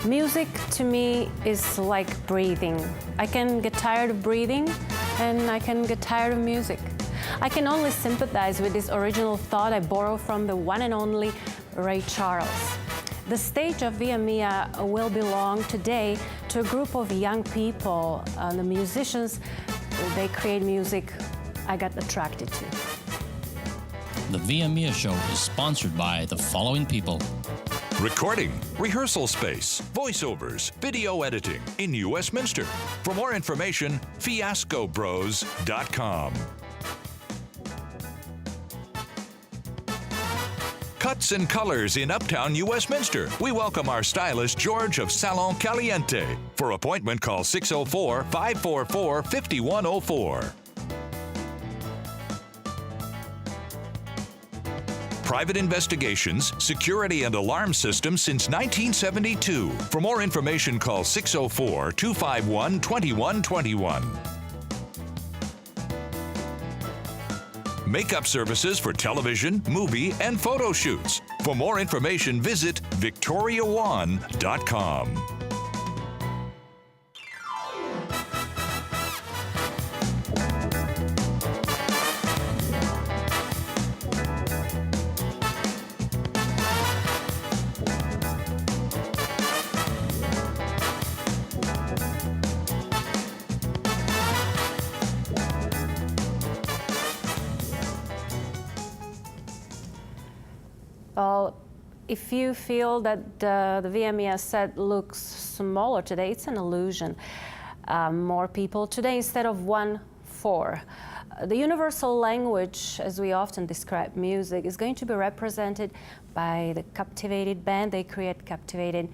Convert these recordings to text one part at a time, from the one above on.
Music to me is like breathing. I can get tired of breathing and I can get tired of music. I can only sympathize with this original thought I borrow from the one and only Ray Charles. The stage of ViaMia will belong today to a group of young people, the musicians. They create music I got attracted to. The ViaMia show is sponsored by the following people. Recording, rehearsal space, voiceovers, video editing in Westminster. For more information, fiascobros.com. Cuts and colors in Uptown Westminster. We welcome our stylist, George of Salon Caliente. For appointment, call 604-544-5104. Private investigations, security and alarm systems since 1972. For more information, call 604-251-2121. Makeup services for television, movie, and photo shoots. For more information, visit victoriaone.com. Well, if you feel that the ViaMia set looks smaller today, it's an illusion. More people today instead of 1-4. The universal language, as we often describe music, is going to be represented by the captivated band. They create captivating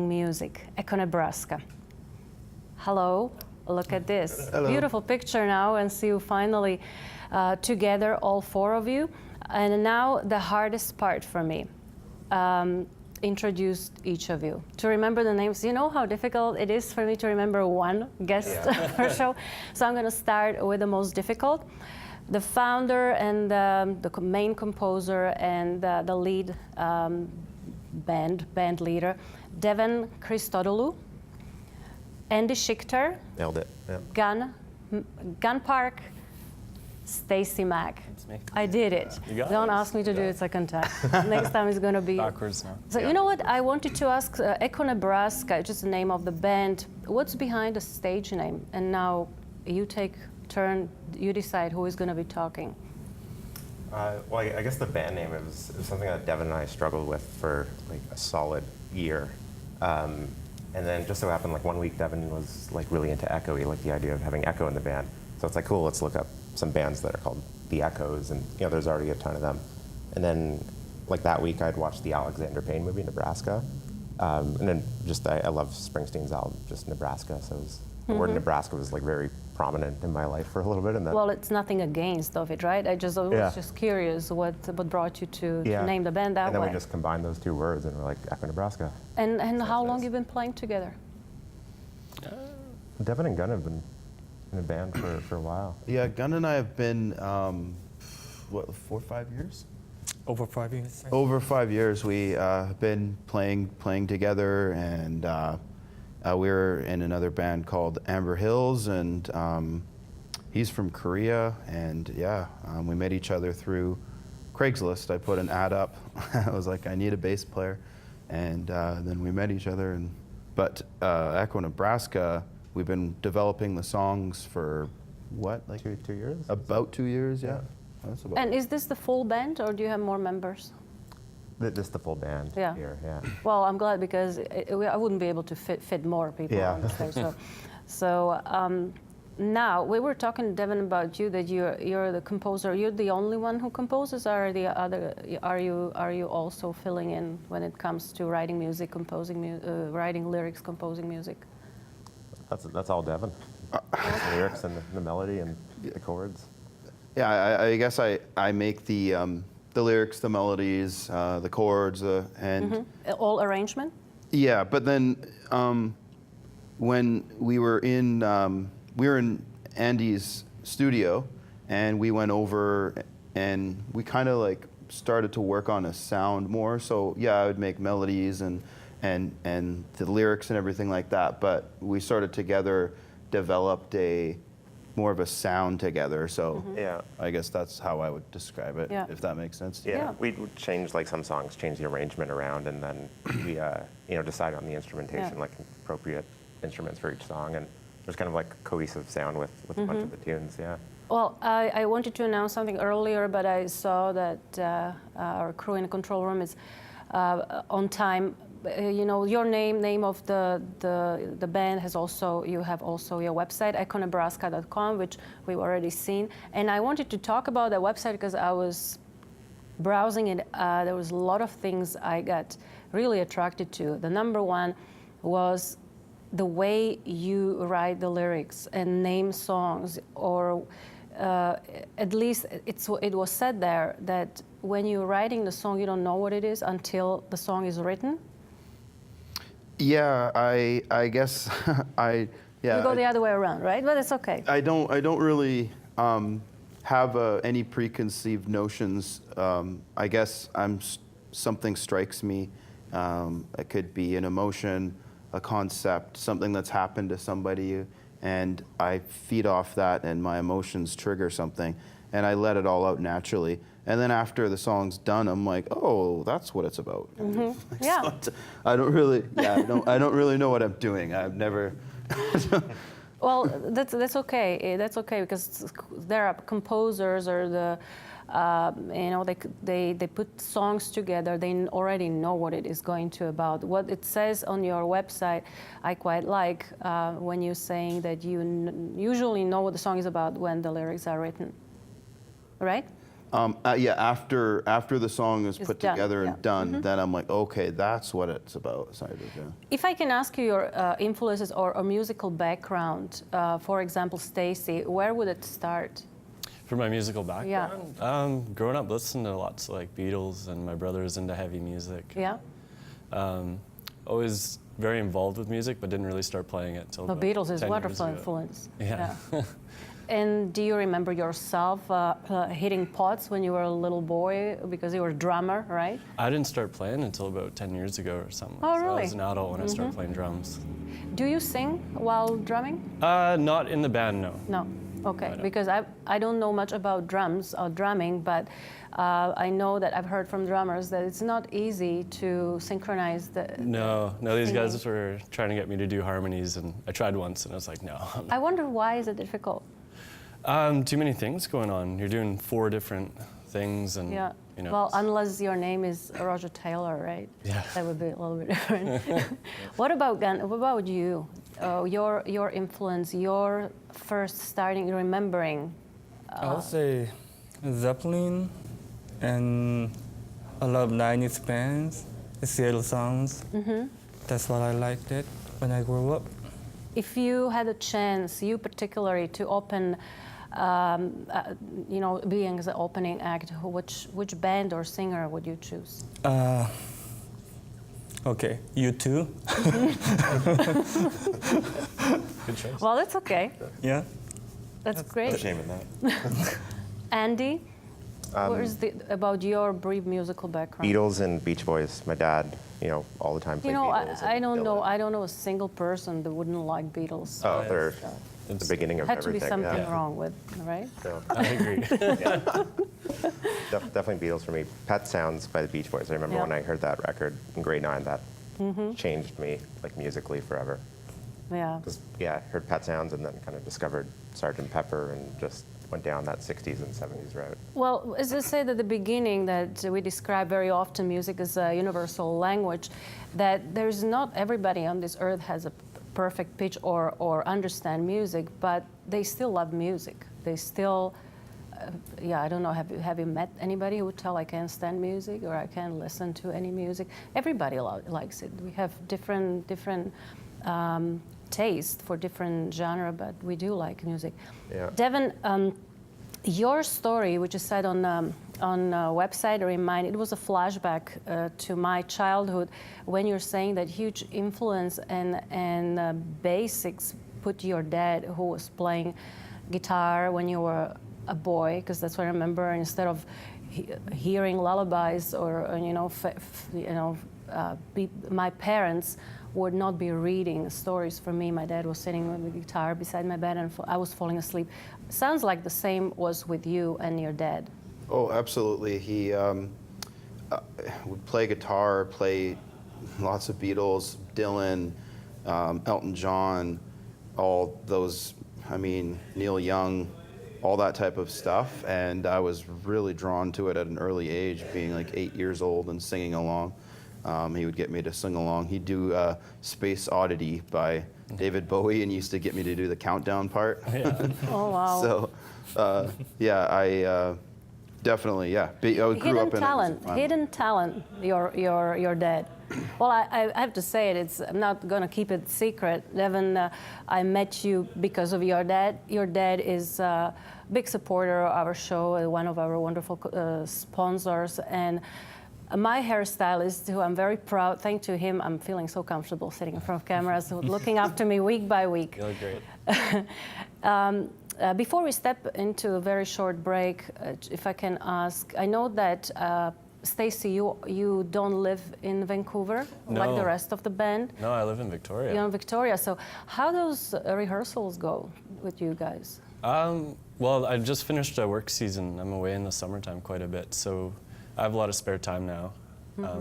music, Echo Nebraska. Hello, look at this. Hello. Beautiful picture now, and see you finally together, all four of you. And now the hardest part for me, introduce each of you. To remember the names, you know how difficult it is for me to remember one guest per show? So I'm gonna start with the most difficult. The founder and the main composer and the lead band leader, Devin Christodoulou, Andy Schichter, Nailed it. Yeah. Gun Park, Stacy Mack. That's me. I did it. You got Don't it. ask me to do it second time. Next time it's going to be Backwards now. So you know what? I wanted to ask Echo Nebraska, just the name of the band. What's behind the stage name? And now you take turn. You decide who is going to be talking. Well, I guess the band name it was something that Devin and I struggled with for like a solid year. And then just so happened, like one week Devin was like really into Echo. He liked the idea of having Echo in the band. So it's like, cool, let's look up some bands that are called The Echoes, and you know, there's already a ton of them. And then, like that week, I'd watched the Alexander Payne movie, Nebraska. And then just, I love Springsteen's album, just Nebraska. So it was, the word Nebraska was like very prominent in my life for a little bit. And then, Well, it's nothing against of it, right? I was just curious what brought you to name the band that and then way. we just combined those two words and we're like, Echo Nebraska. And how long you been playing together? Devin and Gunn have been in a band for a while. Yeah, Gunn and I have been, 4 or 5 years? Over 5 years. Over 5 years, we have been playing together, and we were in another band called Amber Hills, and he's from Korea, and we met each other through Craigslist. I put an ad up. I was like, I need a bass player, and then we met each other. But Echo Nebraska, we've been developing the songs for what, like 2 years? about 2 years, yeah. That's about And is this the full band, or do you have more members? This is the full band here, yeah. Well, I'm glad, because I wouldn't be able to fit more people on the stage. So now we were talking, Devin, about you, that you're the composer. You're the only one who composes, or are you also filling in when it comes to writing music, writing lyrics, composing music? That's all Devin. The lyrics and the melody and the chords. Yeah, I guess I make the lyrics, the melodies, the chords, and all arrangement. Yeah, but then when we were in Andy's studio, and we went over and we kind of like started to work on a sound more. So yeah, I would make melodies and and the lyrics and everything like that. But we sort of together developed more of a sound together. So Yeah. I guess that's how I would describe it, Yeah. if that makes sense. Yeah, Yeah. we would change like some songs, change the arrangement around, and then we decide on the instrumentation, Yeah. like appropriate instruments for each song, and there's kind of like a cohesive sound with a bunch of the tunes. Yeah. Well, I wanted to announce something earlier, but I saw that our crew in the control room is on time. Your name of the band has also, you have also your website, EchoNebraskacom, which we've already seen. And I wanted to talk about the website because I was browsing it. There was a lot of things I got really attracted to. The number one was the way you write the lyrics and name songs, or at least it was said there that when you're writing the song, you don't know what it is until the song is written. Yeah, I guess You go the other way around, right? But it's okay. I don't really have any preconceived notions. I guess something strikes me. It could be an emotion, a concept, something that's happened to somebody, and I feed off that, and my emotions trigger something, and I let it all out naturally. And then after the song's done, I'm like, oh, that's what it's about. Yeah. I don't really know what I'm doing. I've never. Well, that's okay. That's okay because there are composers or they put songs together. They already know what it is going to about. What it says on your website, I quite like when you're saying that you usually know what the song is about when the lyrics are written, right? Yeah, after the song is put done, together yeah. and done, then I'm like, okay, that's what it's about. If I can ask you your influences or musical background, for example, Stacy, where would it start? For my musical background, growing up listening to lots of like Beatles, and my brother's into heavy music. Yeah. Always very involved with music, but didn't really start playing it till The about Beatles is 10 years wonderful ago. influence. Yeah. And do you remember yourself hitting pots when you were a little boy because you were a drummer, right? I didn't start playing until about 10 years ago or something. Oh, So really? I was an adult when I started playing drums. Do you sing while drumming? Not in the band, no. No. Okay, I don't. because I don't know much about drums or drumming, but I know that I've heard from drummers that it's not easy to synchronize the. No, these guys singing. were trying to get me to do harmonies, and I tried once, and I was like, no. I wonder why is it difficult? Too many things going on. You're doing 4 different things, and Yeah. you know. Well, unless your name is Roger Taylor, right? Yeah. That would be a little bit different. What about you? Your influence, your first starting remembering. I'll say Zeppelin, and I love 90s bands, the Seattle sounds. That's what I liked it when I grew up. If you had a chance, you particularly, to open, being the opening act, which band or singer would you choose? Okay, you too? Good choice. Well, that's okay. Yeah? That's No great. shame in that. Andy, what is about your brief musical background? Beatles and Beach Boys. My dad, all the time played Beatles. I and don't know. Dylan. I don't know a single person that wouldn't like Beatles. Oh, they're the beginning of Had to be everything. something yeah. wrong with, right? So, I agree. definitely Beatles for me. Pet Sounds by the Beach Boys. I remember Yeah. when I heard that record in grade 9, that changed me like musically forever. Yeah. Because I heard Pet Sounds and then kind of discovered Sgt. Pepper and just went down that 60s and 70s route. Well, as I said at the beginning, that we describe very often music as a universal language, that there's not everybody on this earth has a perfect pitch or understand music, but they still love music. They still, I don't know, have you met anybody who would tell I can't stand music or I can't listen to any music? Everybody likes it. We have different taste for different genre, but we do like music. Yeah. Devin, your story, which is said on website, it was a flashback to my childhood when you're saying that huge influence and basics put your dad, who was playing guitar when you were a boy, because that's what I remember, instead of hearing lullabies or my parents would not be reading stories for me. My dad was sitting with the guitar beside my bed, and I was falling asleep. Sounds like the same was with you and your dad. Oh, absolutely. He would play guitar, play lots of Beatles, Dylan, Elton John, all those, I mean, Neil Young, all that type of stuff. And I was really drawn to it at an early age, being like 8 years old and singing along. He would get me to sing along. He'd do Space Oddity by David Bowie and used to get me to do the countdown part. Yeah. Oh, wow. So, yeah, I definitely, yeah. I grew up in Hidden talent, your dad. Well, I have to say it, I'm not going to keep it secret. Devin, I met you because of your dad. Your dad is a big supporter of our show, one of our wonderful sponsors. And my hairstylist, who I'm very proud, thanks to him, I'm feeling so comfortable sitting in front of cameras, looking after me week by week. You look great. Before we step into a very short break, if I can ask, I know that Stacy, you don't live in Vancouver like the rest of the band. No, I live in Victoria. You're in Victoria. So how those rehearsals go with you guys? Well, I just finished a work season. I'm away in the summertime quite a bit, so I have a lot of spare time now.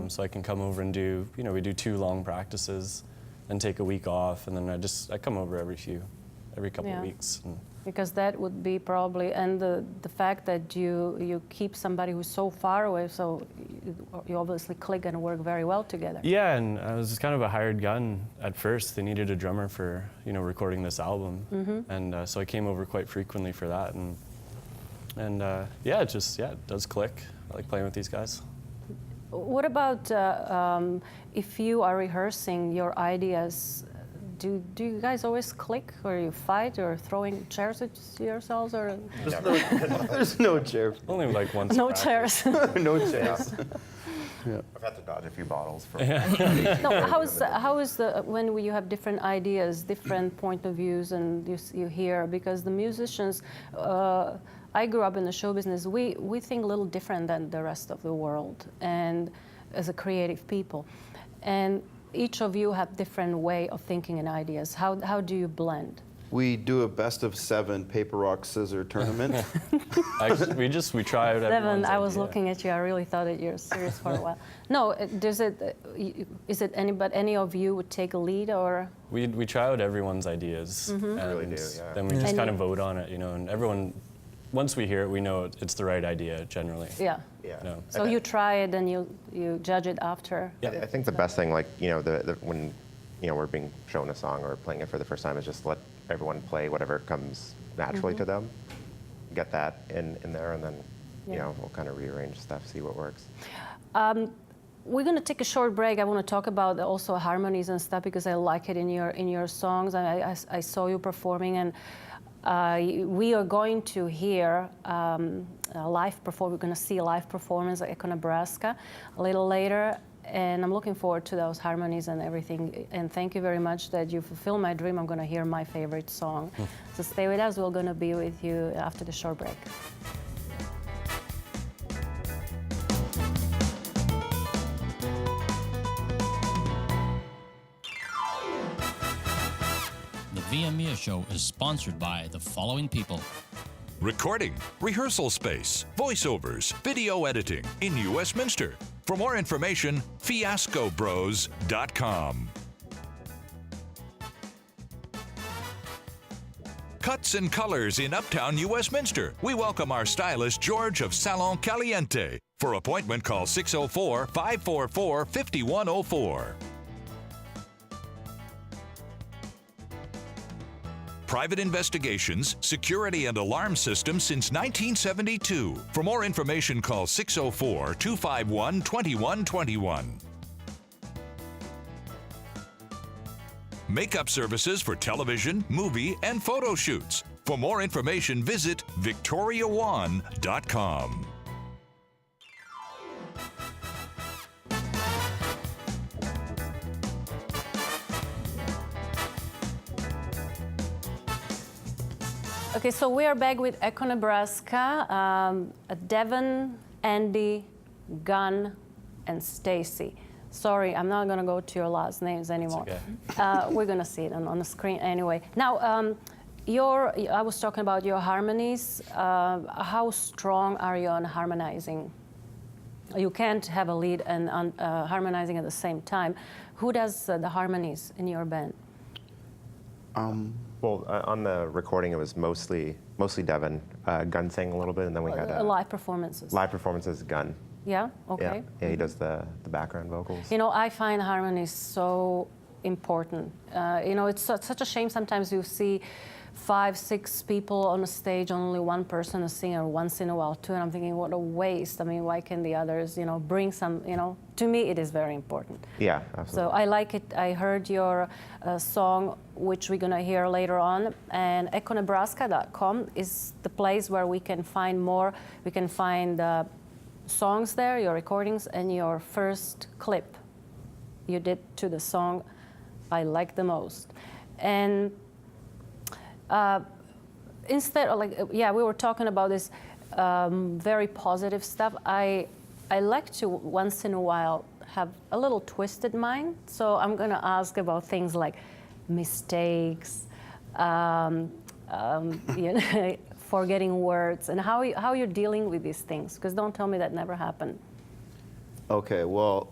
So I can come over and do, we do 2 long practices, then take a week off, and then I come over every couple of weeks. Because that would be probably, and the fact that you keep somebody who's so far away, so you obviously click and work very well together. Yeah, and I was kind of a hired gun at first. They needed a drummer for, recording this album. And so I came over quite frequently for that. And yeah, it does click. I like playing with these guys. What about if you are rehearsing your ideas? Do you guys always click, or you fight, or throwing chairs at yourselves, or? There's no chairs. Only like once. No chairs. No chairs. Yeah. I've had to dodge a few bottles. No, how is when you have different ideas, different point of views, and you hear, because the musicians, I grew up in the show business, we think a little different than the rest of the world, and as a creative people, and each of you have different way of thinking and ideas. How do you blend? We do a best of 7 paper, rock, scissors tournament. Actually, we try out everyone's Devin, I was idea. looking at you. I really thought that you're serious for a while. No, is it any of you would take a lead, or? We try out everyone's ideas, and really do, yeah. then we just kind of vote on it, and everyone, once we hear it, we know it's the right idea generally. Yeah. Yeah. So you try it and you judge it after. Yeah. I think the best thing, like, when we're being shown a song or playing it for the first time, is just let everyone play whatever comes naturally to them. Get that in there, and then we'll kind of rearrange stuff, see what works. We're going to take a short break. I want to talk about also harmonies and stuff, because I like it in your songs. I saw you performing, and we are going to hear a live performance. We're going to see a live performance at Echo Nebraska a little later, and I'm looking forward to those harmonies and everything. And thank you very much that you fulfilled my dream. I'm going to hear my favorite song. So stay with us. We're going to be with you after the short break. The ViaMia show is sponsored by the following people. Recording, rehearsal space, voiceovers, video editing in Westminster. For more information, fiascobros.com. Cuts and colors in Uptown Westminster. We welcome our stylist, George of Salon Caliente. For appointment, call 604-544-5104. Private investigations, security and alarm systems since 1972. For more information, call 604-251-2121. Makeup services for television, movie, and photo shoots. For more information, visit victoriawan.com. Okay, so we are back with Echo Nebraska. Devin, Andy, Gunn, and Stacy. Sorry, I'm not going to go to your last names anymore. We're going to see it on the screen anyway. Now, I was talking about your harmonies. How strong are you on harmonizing? You can't have a lead and harmonizing at the same time. Who does the harmonies in your band? Well, on the recording, it was mostly Devin. Gunn sang a little bit, and then we had live performances. Live performances, Gunn. Yeah. Okay. Yeah, he does the background vocals. You know, I find harmonies so important. You know, it's such a shame sometimes you see 5, 6 people on a stage, only one person a singer once in a while too, and I'm thinking, what a waste. I mean, why can the others, you know, bring some, you know, to me it is very important. Yeah, absolutely. So I like it. I heard your song, which we're gonna hear later on, and EchoNebraskacom is the place where we can find more. We can find songs there, your recordings, and your first clip you did to the song I like the most. And instead of we were talking about this very positive stuff. I like to once in a while have a little twisted mind. So I'm going to ask about things like mistakes, you know, forgetting words, and how you're dealing with these things. Because don't tell me that never happened. Okay, well,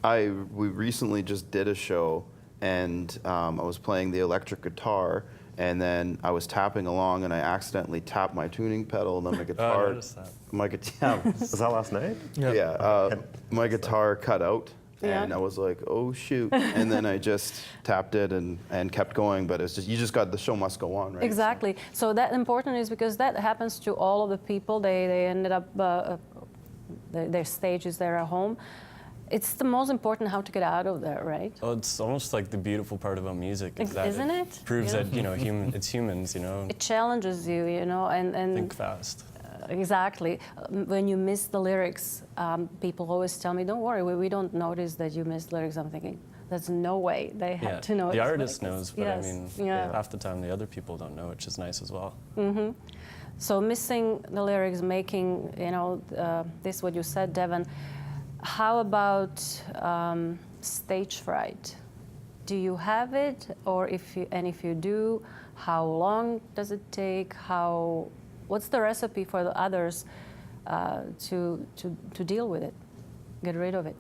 we recently just did a show, and I was playing the electric guitar, and then I was tapping along, and I accidentally tapped my tuning pedal, and then my guitar. I noticed that. Was that last night? Yeah, my guitar cut out, Yeah. and I was like, oh shoot, and then I just tapped it and kept going, but it's just, you just got, the show must go on, right? Exactly. So that important is because that happens to all of the people. They ended up, their stage is there at home. It's the most important how to get out of there, right? Well, it's almost like the beautiful part about music is that Isn't it? proves that, you know, it's humans, you know, It challenges you, you know, and think fast. exactly. When you miss the lyrics, people always tell me, don't worry, we don't notice that you missed lyrics. I'm thinking, there's no way they had to know. The artist knows, but yes. I mean, Yeah. half the time the other people don't know, which is nice as well. Mm-hmm. So missing the lyrics, making, you know, this what you said, Devin. How about stage fright? Do you have it, or if you do, how long does it take? What's the recipe for the others to deal with it, get rid of it?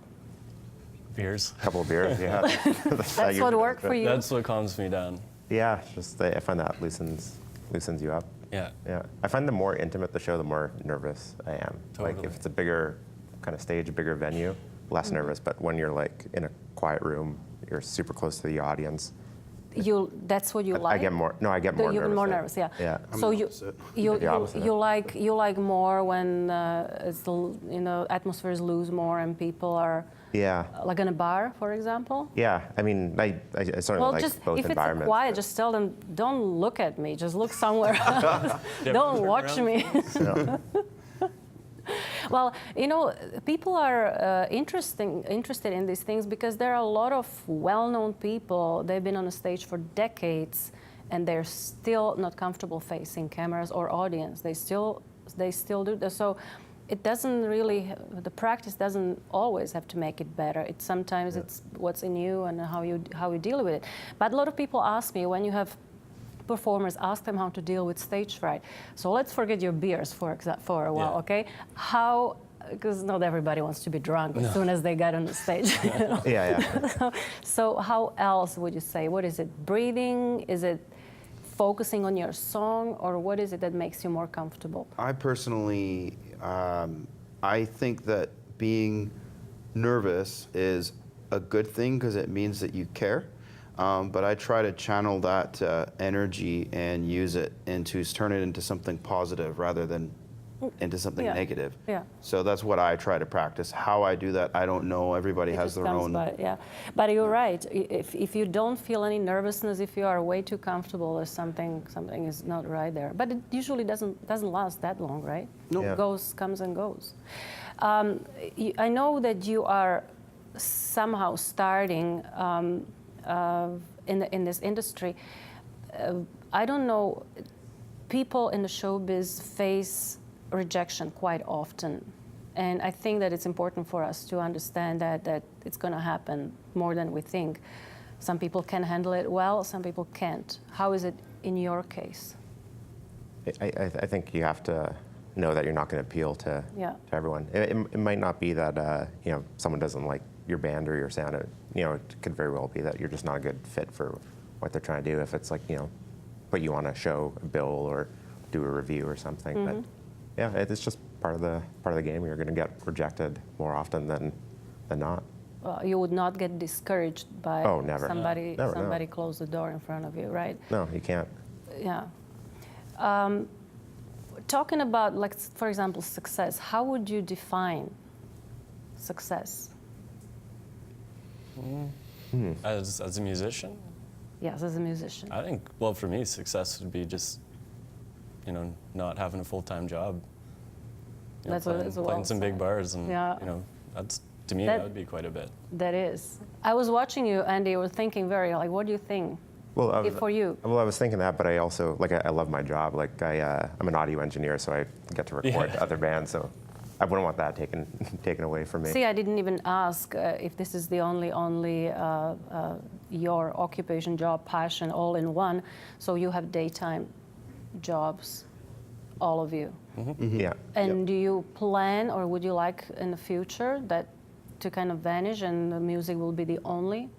Beers. A couple of beers, yeah. That's what worked for you. That's what calms me down. Yeah, just I find that loosens you up. Yeah. Yeah, I find the more intimate the show, the more nervous I am. Totally. Like if it's a bigger kind of stage, a bigger venue, less nervous. But when you're like in a quiet room, you're super close to the audience. That's what you like. I get more. No, I get more You nervous. get more nervous, yeah. Yeah. So The opposite. you like more when atmospheres loose more and people are like in a bar, for example. Yeah. I mean, I certainly like just both if environments. it's quiet, just tell them don't look at me. Just look somewhere else. Don't watch me. Yeah. Well, you know, people are interested in these things because there are a lot of well-known people. They've been on a stage for decades, and they're still not comfortable facing cameras or audience. They still do this. So it doesn't really. The practice doesn't always have to make it better. It's sometimes it's what's in you and how you deal with it. But a lot of people ask me when you have performers, ask them how to deal with stage fright. So let's forget your beers for a while, okay? How, because not everybody wants to be drunk as soon as they get on the stage. You know? Yeah. So how else would you say? What is it? Breathing? Is it focusing on your song, or what is it that makes you more comfortable? I personally, I think that being nervous is a good thing because it means that you care. But I try to channel that energy and use it turn it into something positive rather than into something negative. Yeah. So that's what I try to practice. How I do that, I don't know. Everybody has their own. But you're right. If you don't feel any nervousness, if you are way too comfortable, or something is not right there. But it usually doesn't last that long, right? No. It comes and goes. I know that you are somehow starting. In this industry, I don't know, people in the showbiz face rejection quite often. And I think that it's important for us to understand that it's going to happen more than we think. Some people can handle it well, some people can't. How is it in your case? I think you have to know that you're not going to appeal to everyone. It might not be that someone doesn't like your band or your sound. It could very well be that you're just not a good fit for what they're trying to do. If it's like put you on a show, a bill, or do a review or something. Mm-hmm. But yeah, it's just part of the game. You're going to get rejected more often than not. Well, you would not get discouraged by never. somebody Never, somebody close the door in front of you, right? No, you can't. Yeah. Talking about, like, for example, success, how would you define success? As a musician? Yes, as a musician. I think, well, for me, success would be just, not having a full-time job. That's what it's playing some big bars, and that's, to me, that would be quite a bit. That is. I was watching you, Andy. You were thinking like, what do you think? Well, for you. Well, I was thinking that, but I also I love my job. Like I'm an audio engineer, so I get to record other bands. So I wouldn't want that taken away from me. See, I didn't even ask if this is the only your occupation, job, passion, all in one. So you have daytime jobs, all of you. Mm-hmm. Yeah. And do you plan, or would you like in the future that to kind of vanish and the music will be the only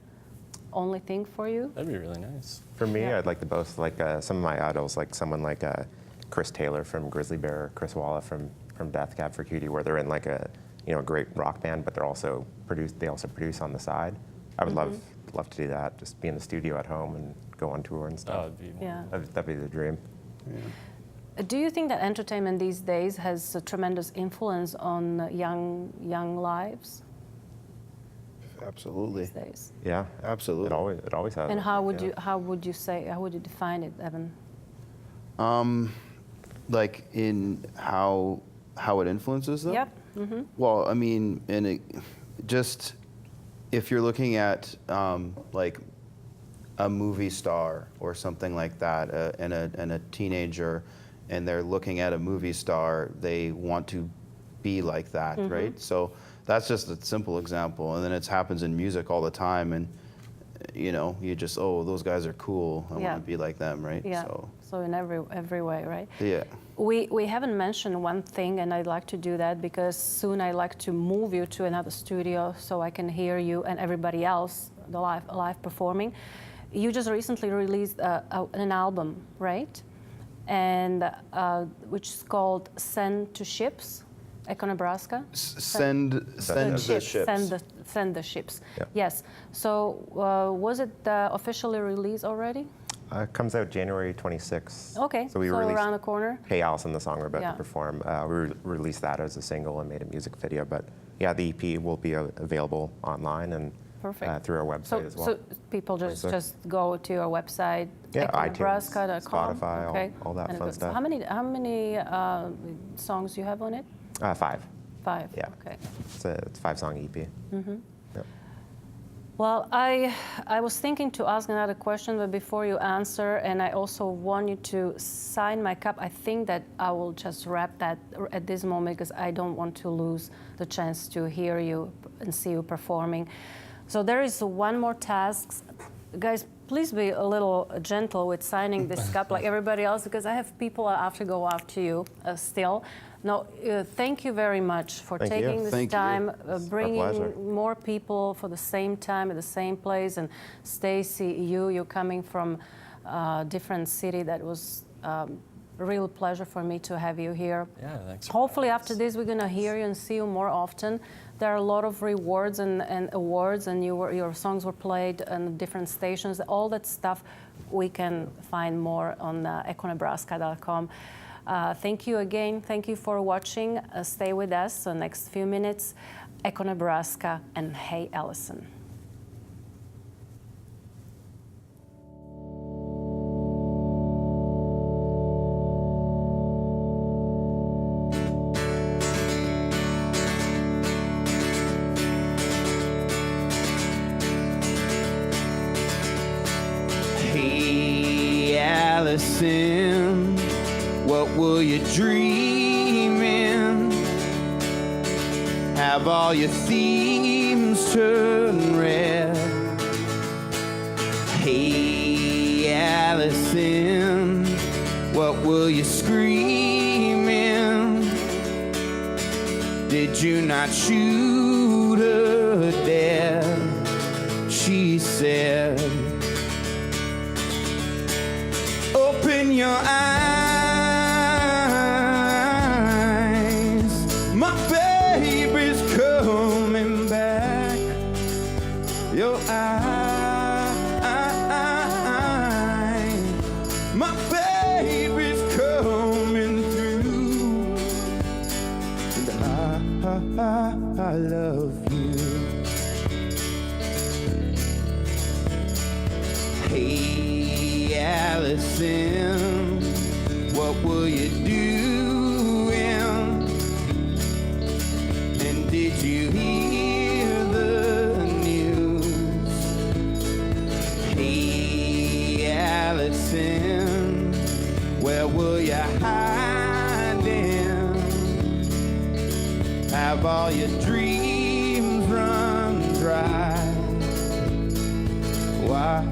thing for you? That'd be really nice. For me, I'd like to both, like some of my idols, like someone like Chris Taylor from Grizzly Bear, or Chris Walla from Death Cab for Cutie, where they're in like a great rock band, but they also produce on the side. I would love to do that, just be in the studio at home and go on tour and stuff. That'd be the dream. Yeah. Do you think that entertainment these days has a tremendous influence on young lives? Absolutely. These days? Yeah, absolutely. It always has. And how would you define it, Evan? Like in how it influences them? Yep. Mm-hmm. Well, I mean, just if you're looking at like a movie star or something like that, and a teenager, and they're looking at a movie star, they want to be like that, right? So that's just a simple example, and then it happens in music all the time, and you just, those guys are cool, I want to be like them, right? Yeah. So in every way, right? Yeah. We haven't mentioned one thing, and I'd like to do that because soon I'd like to move you to another studio so I can hear you and everybody else, the live performing. You just recently released an album, right? And which is called Send to Ships, Echo Nebraska. Send the ships. Send the ships. Yeah. Yes. So was it officially released already? It comes out January 26th. Okay. So we released around the corner. Hey Allison, the song we're about to perform. We released that as a single and made a music video. But yeah, the EP will be available online and through our website as well. So people just go to your website, iTunes, EchoNebraskacom, Spotify, all that fun stuff. How many songs do you have on it? 5. 5. Yeah. Okay. It's a 5-song EP. Mm-hmm. Yep. Well, I was thinking to ask another question, but before you answer, and I also want you to sign my cup, I think that I will just wrap that at this moment because I don't want to lose the chance to hear you and see you performing. So there is one more task. Guys, please be a little gentle with signing this cup like everybody else, because I have people I have to go after you still. No, thank you very much for taking this time, bringing more people for the same time at the same place. And Stacy, you're coming from a different city. That was a real pleasure for me to have you here. Yeah, thanks. Hopefully after this we're going to hear you and see you more often. There are a lot of rewards and awards, and your songs were played on different stations. All that stuff we can find more on EchoNebraska.com. Thank you again. Thank you for watching. Stay with us the next few minutes. Echo Nebraska and Hey Allison. Hey Allison, what were you dreaming? Have all your themes turn red? Hey, Allison, what will you scream in? Did you not shoot her dead? She said, open your eyes, my baby's coming back. Your eyes, my baby's coming through. And I love you. Hey, Allison, what will you do? And did you hear the news? Hey, Allison, where will you hide in? Have all your dreams run dry? Why?